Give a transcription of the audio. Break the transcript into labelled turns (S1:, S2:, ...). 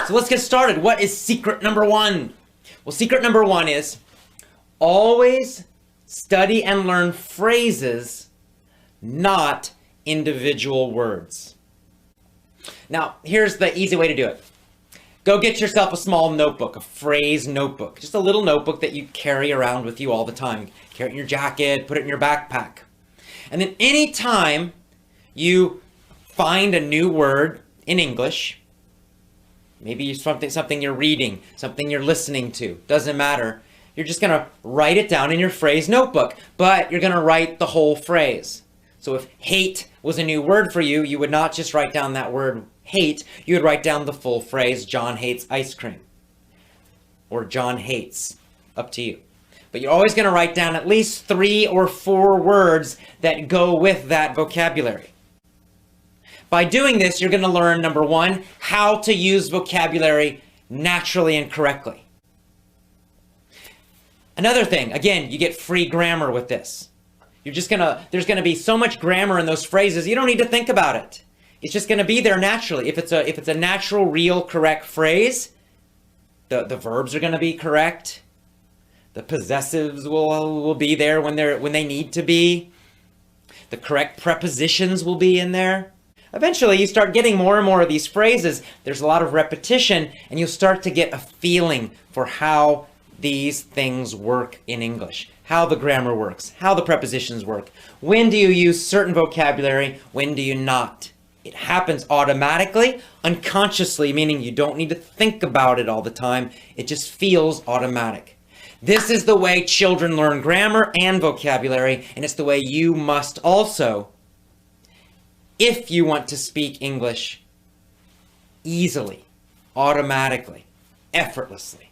S1: So let's get started. What is secret number one? Well, secret number one is always study and learn phrases, not individual words. Now, here's the easy way to do it. Go get yourself a small notebook, a phrase notebook, just a little notebook that you carry around with you all the time. Carry it in your jacket, put it in your backpack. And then anytime you find a new word in English, maybe something you're reading, something you're listening to, doesn't matter. You're just going to write it down in your phrase notebook, but you're going to write the whole phrase. So if hate was a new word for you, you would not just write down that word hate, you would write down the full phrase, John hates ice cream, or John hates, up to you. But you're always going to write down at least 3 or 4 words that go with that vocabulary. By doing this, you're going to learn, number one, how to use vocabulary naturally and correctly. Another thing, again, you get free grammar with this. There's going to be so much grammar in those phrases, you don't need to think about it. It's just going to be there naturally. If it's a natural, real, correct phrase, the verbs are going to be correct. The possessives will be there when they need to be. The correct prepositions will be in there. Eventually, you start getting more and more of these phrases. There's a lot of repetition, and you'll start to get a feeling for how these things work in English, how the grammar works, how the prepositions work. When do you use certain vocabulary? When do you not? It happens automatically, unconsciously, meaning you don't need to think about it all the time. It just feels automatic. This is the way children learn grammar and vocabulary, and it's the way you must also, if you want to speak English easily, automatically, effortlessly.